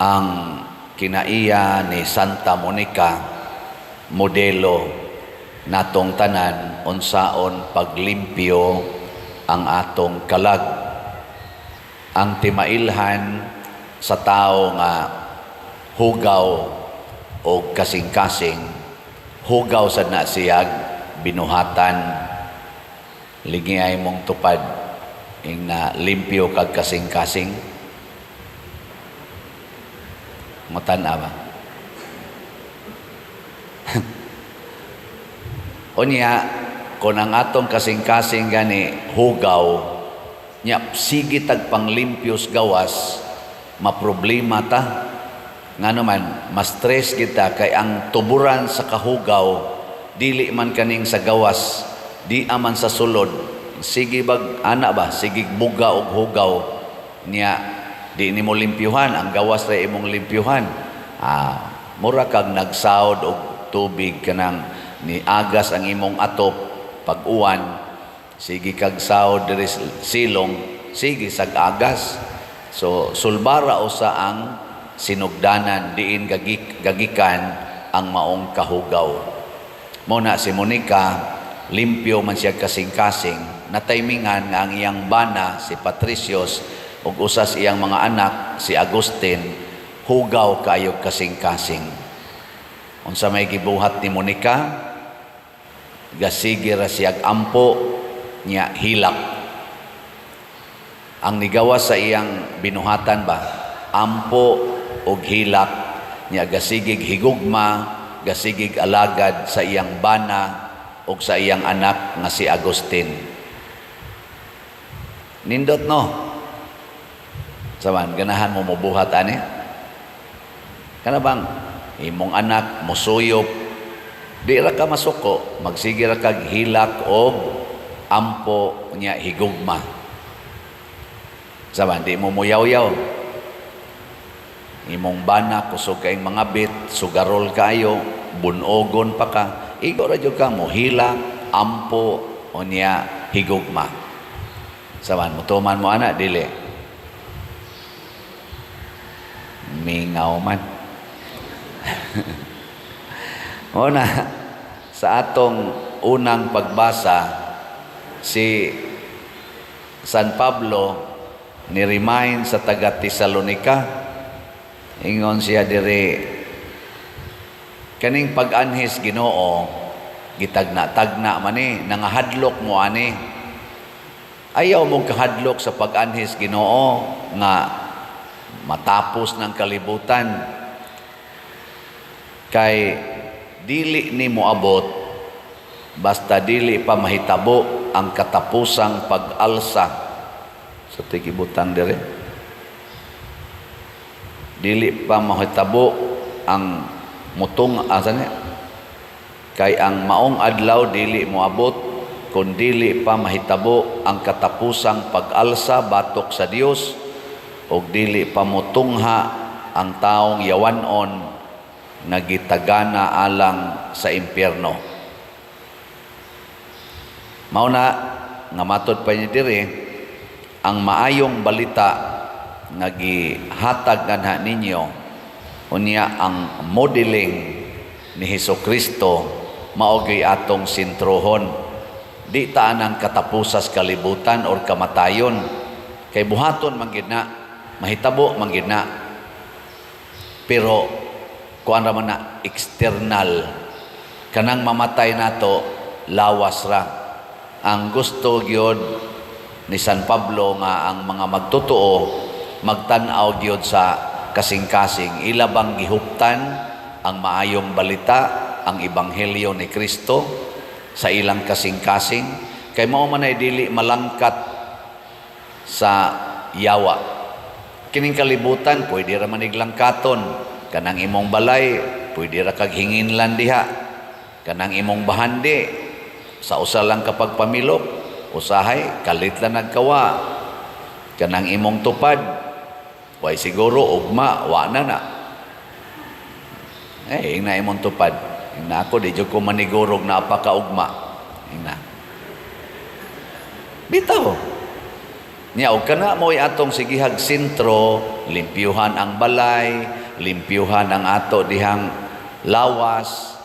ang kinaiya ni Santa Monica modelo natong tanan unsaon paglimpyo ang atong kalag. Ang timailhan sa tao nga hugaw o kasing-kasing, hugaw sad na siyag binuhatan, ligay mong tupad ing na limpyo kag kasing-kasing. Matan-a ba? Unya, kung ang atong kasing-kasing gani hugaw, nya sige tag panglimpyos gawas, maproblema ta. Nga naman, ma-stress kita kay ang tuburan sa kahugaw, dili man kaning sa gawas, di aman sa sulod. Sige bag, ana ba? Sige buga og hugaw, nya di ni mo limpyuhan, ang gawas ray imong limpyuhan. Mura kag nagsawd og tubig kanang ni agas ang imong atop pag-uwan, sige kag sawd diri silong, sige sag agas. So sulbara usa ang sinugdanan diin gagikan ang maong kahugaw. Muna si Monica, limpyo man siya kasing-kasing, nataymingan nga ang iyang bana si Patricios ug usas iyang mga anak si Agustin hugaw kayo kasing-kasing. Unsa may gibuhat ni Monica, gasigi ra siyag ampo nya hilak. Ang nigawas sa iyang binuhatan ba, ampo og hilak nya gasigig higugma, gasigig alagad sa iyang bana og sa iyang anak nga si Agustin. Nindot no? Saman, ganahan mo mubuhat ani? Kana bang imong anak musuyop, di ra ka masuko, magsige ra kag hilak og ampo nya higugma. Saman, di mo muyaw-yaw. Imong bana kusog kayong mga bit, sugarol kayo, bunogon pa ka, igo ra jud ka mo hilak, ampo o nya higugma. Saman, mutuman mo ana dili. Mingaw man. Una, sa atong unang pagbasa, si San Pablo ni-remind sa taga Tesalonica, ingon siya diri, kaning pag-anhis Ginoo, gitagna-tagna man ni, nangahadlok mo ani. Ayaw mong kahadlok sa pag-anhis Ginoo nga matapos ng kalibutan, kay dili ni moabot basta dili pa mahitabo ang katapusang pag-alsa sa tigibutan dire. Dili pa mahitabo ang mutong asane, kay ang maong adlaw dili moabot kun dili pa mahitabo ang katapusang pag-alsa batok sa Dios, og dili pa motungha ang taong yawanon nagitagana alang sa impyerno. Mauna nga matod pa niya diri, ang maayong balita nagihatag kanha ninyo unya ang modeling ni Hesukristo mao gyud atong sintrohon. Di ta anang katapusas kalibutan or kamatayon, kay buhaton man gid na, mahitabo man gid na, pero kuan ra man na external, kanang mamatay nato lawas ra. Ang gusto gyud ni San Pablo nga ang mga magtotoo magtan-aw gyud sa kasing-kasing, ilabang gihuptan ang maayong balita, ang ebanghelyo ni Kristo sa ilang kasing-kasing, kay mao man ay dili malangkat sa yawa. Kining kalibutan pwede ra man iglangkaton, kanang imong balay pwede ra kag hinginlan diha, kanang imong bahandi sa usa lang kapag pamilok, usahay kalit lang nagkawa, kanang imong tupad way siguro ugma wa na ina imong tupad, ina ako di jud ko manigurog na apaka ugma, ina bitaw Nya og kana mo'y atong sigihag sentro, limpyuhan ang balay, limpyuhan ang ato dihang lawas.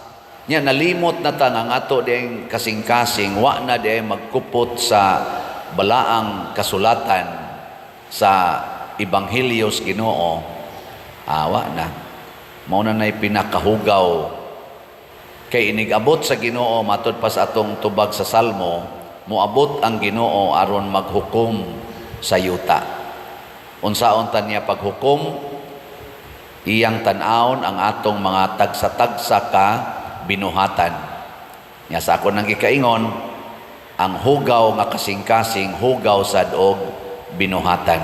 Nya nalimot na ta ang ato dihang kasing-kasing, wa na dihang magkupot sa balaang kasulatan sa Ebanghelyo sa Ginoo. Wa na. Mao na nay pinakahugaw. Kay inigabot sa Ginoo matud pa sa atong tubag sa Salmo, moabot ang Ginoo aron maghukom sa yuta. Unsaon ta niya paghukom? Iyang tan-awon ang atong mga tagsa-tagsa ka binuhatan. Nya sa ako nang gikaingon, ang hugaw nga kasing-kasing hugaw sad og binuhatan.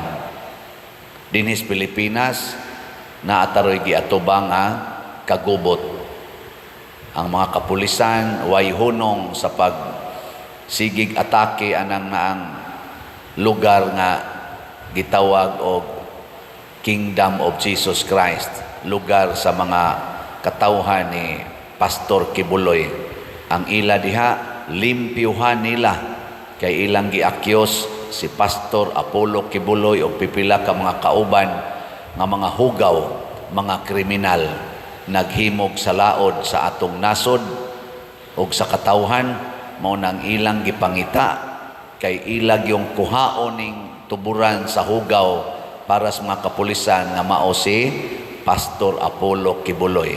Dinhis Pilipinas naataroy giatubang nga kagubot. Ang mga kapulisan way hunong sa pagsigig atake anang naang lugar nga gitawag og Kingdom of Jesus Christ, lugar sa mga katawhan ni Pastor Kibuloy. Ang ila diha limpyuhan nila kay ilang giakyos si Pastor Apollo Kibuloy o pipila ka mga kauban nga mga hugaw, mga kriminal naghimog sa laod sa atong nasod ug sa katawhan. Mao nang ilang gipangita kay ilag yung kuhaon ning tuburan sa hugaw para sa mga kapulisan nga mao si Pastor Apollo Kibuloy.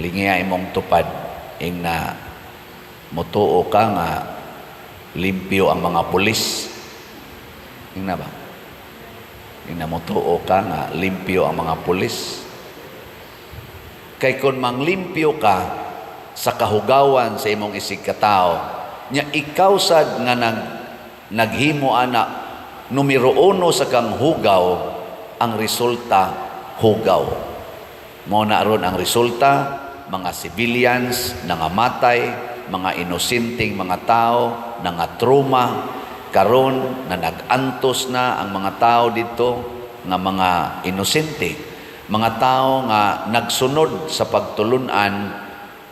Lingiya imong tupad ing na mutuo ka nga limpyo ang mga pulis. Ing na ba? Ing na mutuo ka nga limpyo ang mga pulis. Kay kun manglimpyo ka sa kahugawan sa imong isig katao, nya ikaw sad nga naghimo ana numero 1 sa kang hugaw, ang resulta hugaw. Mao na ron ang resulta, mga civilians nangamatay, mga inosenteng mga tao nangatruma, karon na nag-antos na ang mga tao dito nga mga inosente, mga tao nga nagsunod sa pagtulunan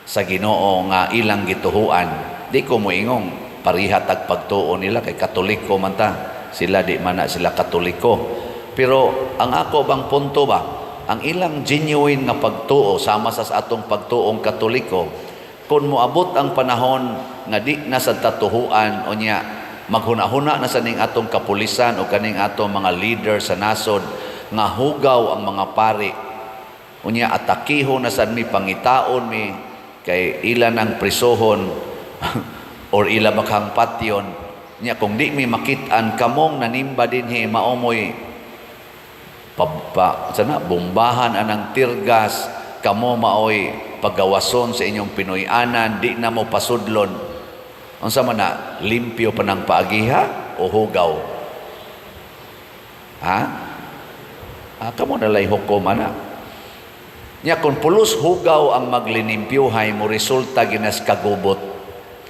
sa Ginoo nga ilang gituhuan. Di ko moingong parihat ag pagtuo nila kay Katoliko man ta. Sila di man na sila Katoliko. Pero ang ako bang punto ba, ang ilang genuine nga pagtuo sama sa atong pagtuong Katoliko, kung moabot ang panahon nga di na sa tatuhuan o niya maghuna-huna na sa ning atong kapulisan o kaning atong mga leader sa nasod nga hugaw ang mga pari o niya atakiho na sa mi pangitaon mi kay ila ng prisohon or ila bakhang patyon niya kung di mi makitaan kamong nanimba dinhi maomoy sana bombahan anang tirgas kamo maoy pagawason sa inyong Pinoyanan, di na mo pasudlon. Unsa man na limpyo pa ng paagiha o hugaw? Ha? Kamo na lay hukom ana. Nya kung pulos hugaw ang maglinimpyuhay mo resulta ginas kagubot.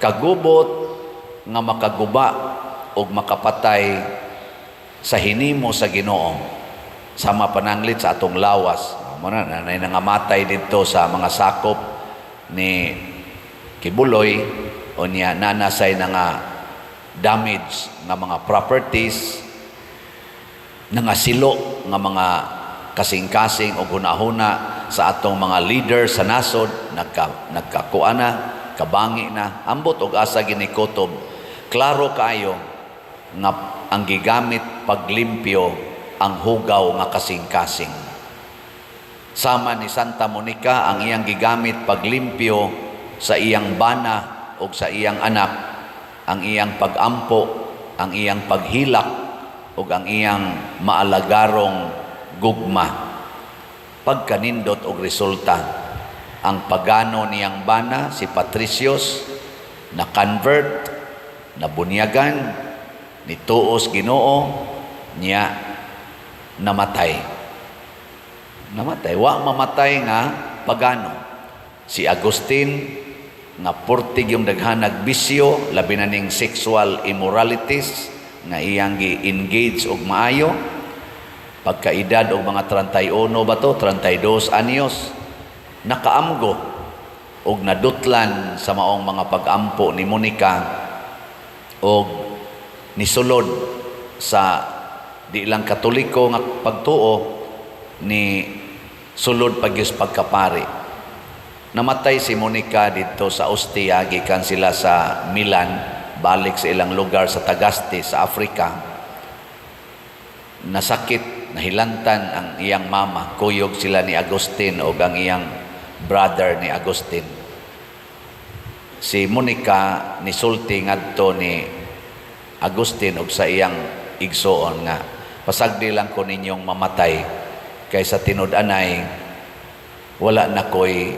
Kagubot nga makaguba o makapatay sa hinimo sa Ginoo. Sama pananglit sa atong lawas. Muna nanay nangamatay dito sa mga sakop ni Kibuloy o niya nanasay na nga damage nga mga properties na nga silo nga mga kasing-kasing o hunahuna sa atong mga leader sa nasod nagkakuan na, kabangi na, ambot og asa ginikotob. Klaro kayo nga ang gigamit paglimpyo ang hugaw nga kasing-kasing. Sama ni Santa Monica ang iyang gigamit paglimpyo sa iyang bana o sa iyang anak, ang iyang pagampo, ang iyang paghilak o ang iyang maalagarong gugma. Pagkanindot og resulta, ang pagano niyang bana si Patricios na convert, na bunyagan, nituos Ginoo, niya namatay. Wa mamatay nga pagano. Si Agustin nga portig yung daghanag bisyo, labi na ning sexual immoralities nga iyang gi-engage og maayo. Pagkaedad og mga 31 ba to, 32 anyos, nakaamgo og nadutlan sa maong mga pagampo ni Monica og nisulod sa di lang Katoliko nga pagtuo ni sulod pagyus pagkapari. Namatay si Monica dito sa Ostia, gikan sila sa Milan, balik sa ilang lugar sa Tagaste sa Africa. Nasakit, nahilantan ang iyang mama, kuyog sila ni Agustin o ang iyang brother ni Agustin. Si Monica nisulti ngadto ni Agustin og sa iyang igsoon nga pasagdi lang ko ninyong mamatay kaysa tinud-anay wala na ko'y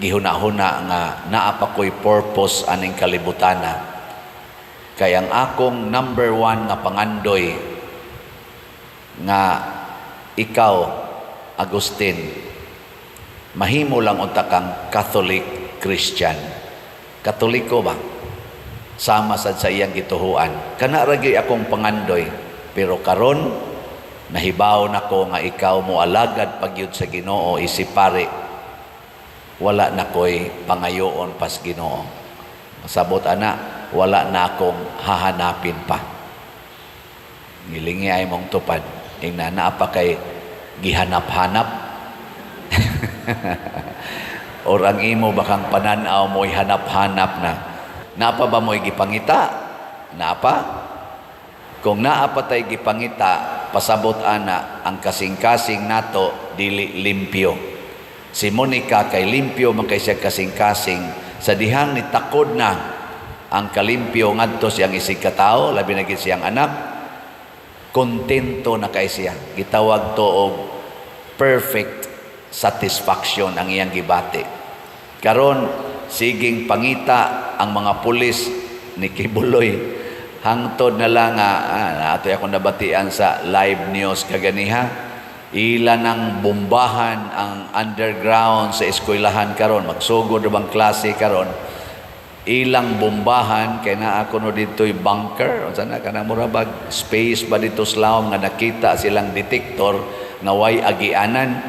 gihuna-huna nga naa pa ko'y purpose aning kalibutana. Kaya ang akong number 1 nga pangandoy nga ikaw, Agustin, mahimo lang unta kang Catholic Christian. Katoliko ba? Sama sad sa iyang gituhuan. Kana ra gyud akong pangandoy, pero karon nahibaw nako nga ikaw mo alagad pagyud sa Ginoo isip pare. Wala na ko'y pangayoon pas Ginoo. Masabot ana, wala na akong hahanapin pa. Gilingi ay mong tupad. Ingna naa pa kay gihanap-hanap. Orang imo bakang pananaw mo'y hanap-hanap na. Napa ba mo'y gipangita? Napa? Kung naapa tay gipangita, pasabot ana ang kasing-kasing nato dili limpyo. Si Monica kay limpyo man kay siya kasing-kasing sa dihang ni takod na ang kalimpyo ngadto siyang isig katao, labi na gid siyang anak. Kontento na kay siya. Gitawag to og perfect satisfaction ang iyang gibati. Karon siging pangita ang mga pulis ni Kibuloy hangtod na lang ato akong nabatian sa live news kaganiha. Ilan ang bombahan ang underground sa eskwelahan karon, magsugod bang klase karon. Ilang bombahan kay naa ako no dito'y bunker unsa na kanang murabag space ba dito slawom nga nakita silang detektor nga way agianan.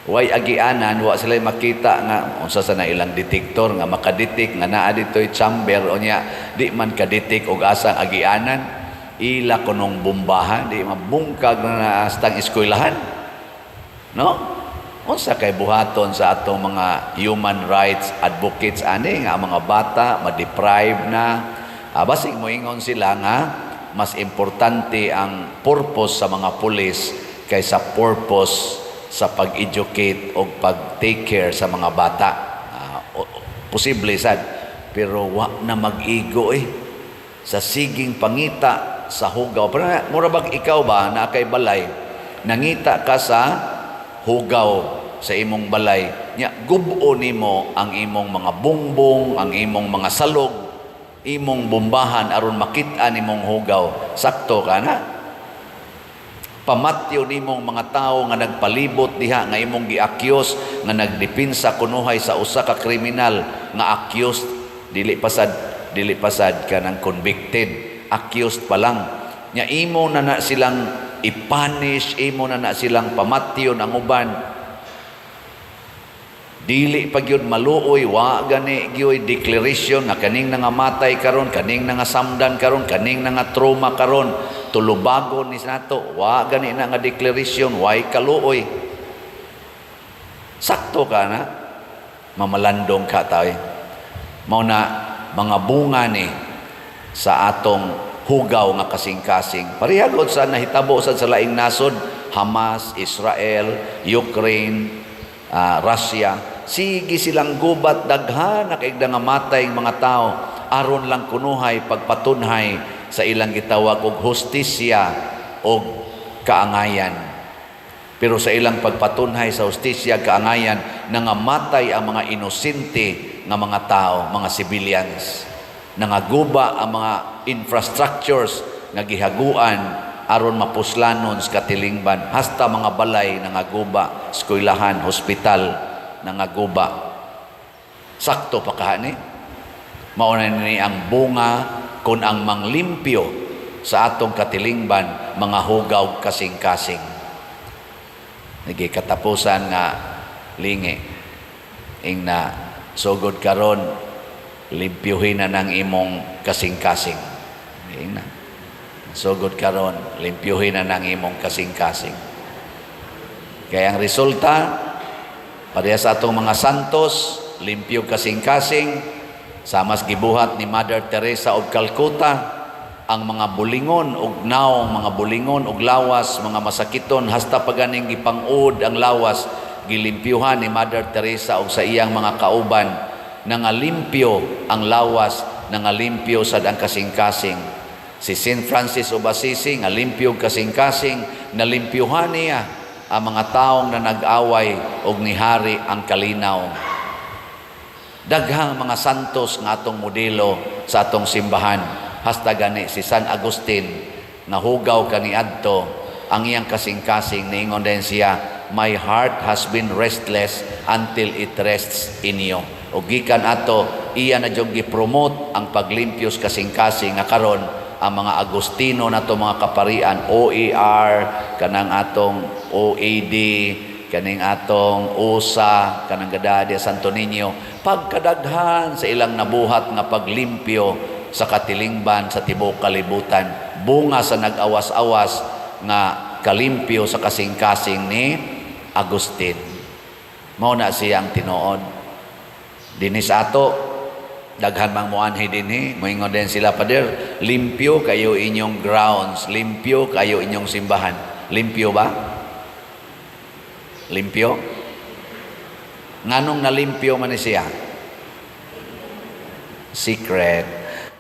Way agianan wa sila makita nga unsa sa na ilang detektor nga makadetek nga naa dito'y chamber unya di man kadetek og asang agianan. Ila kunong bombahan di mabungkag na astang eskwelahan, no? Unsa kay buhaton sa atong mga human rights advocates ani nga mga bata ma-deprive na, basig moingon sila nga mas importante ang purpose sa mga pulis kaysa purpose sa pag-educate o pag-take care sa mga bata. Posible sad, pero wa na mag-igo sa siging pangita sa hugaw. Pero murabag ikaw ba na kay balay, nangita ka sa hugaw sa imong balay, nya gubo nimo ang imong mga bungbong, ang imong mga salog, imong bombahan aron makita nimong hugaw. Sakto ka na. Pamatyo nimong mga tao nga nagpalibot diha nga imong giakyos nga nagdepinsa kunuhay sa usa ka kriminal nga akyos dili pasad ka ng convicted. Accused pa lang. Nya imo na silang ipanish, imo na silang pamatyon ang uban. Dili pa gyud maluoy, wa gani gyud declaration nga kaning nangamatay karon, kaning nangasamdan karon, kaning nangatrauma karon, tulubago ni nato, wa gani na nga declaration, way kaluoy. Sakto ka na, mamalandong ka tayo. Mao na mga bunga ni sa atong hugaw nga kasing-kasing. Parihagod sa nahitabo sa laing nasod, Hamas, Israel, Ukraine, Russia, sige silang gubat daghan na kaigda nga matay mga tao aron lang kunuhay pagpatunhay sa ilang gitawag og hustisya o kaangayan. Pero sa ilang pagpatunhay sa hustisya kaangayan nangamatay ang mga inosente nga mga tao, mga civilians. Nangaguba ang mga infrastructures nga gihaguan aron mapuslanon sa katilingban, hasta mga balay nangaguba, eskwelahan, hospital nangaguba. Sakto pa kahani. Mao na ni ang bunga kun ang manglimpyo sa atong katilingban mga hugaw kasing-kasing. Nagikatapusan nga lingi ingna sugod karon limpyuhin na ng imong kasing-kasing. Sugod karon, limpyuhin na ng imong kasing-kasing. Kaya ang resulta, pareha sa atong mga santos, limpyo kasing-kasing, sa mas gibuhat ni Mother Teresa of Calcutta, ang mga bulingon og naong, mga bulingon og lawas, mga masakiton, hasta paganing gipangud ang lawas, gilimpyuhan ni Mother Teresa og sa iyang mga kauban, nangalimpyo ang lawas, nangalimpyo sad ang kasing-kasing. Si St. Francis of Assisi, nga limpyo kasing-kasing, nalimpyuhan niya ang mga taong na nag-away og nihari ang kalinaw. Daghang mga santos nga atong modelo sa atong simbahan. Hasta gani si San Agustin, nahugaw kaniadto, ang iyang kasing-kasing, niingon din siya, my heart has been restless until it rests in you. O gikan ato, iya na diyong gipromote ang paglimpyos kasing-kasing nga karon ang mga Agustino na to mga kaparian, OER, kanang atong OAD, kaning atong USA, kanang Gadadya, Santo Niño, pagkadaghan sa ilang nabuhat nga paglimpyo sa katilingban sa tibuok kalibutan, bunga sa nag-awas-awas nga kalimpyo sa kasing-kasing ni Agustin. Mao na siyang tinuod. Dinis ato, daghan mang muanhi dinhi, moingon din sila, Pader, limpyo kayo inyong grounds, limpyo kayo inyong simbahan. Limpyo ba? Limpyo? Nganong nalimpyo man ni siya? Secret.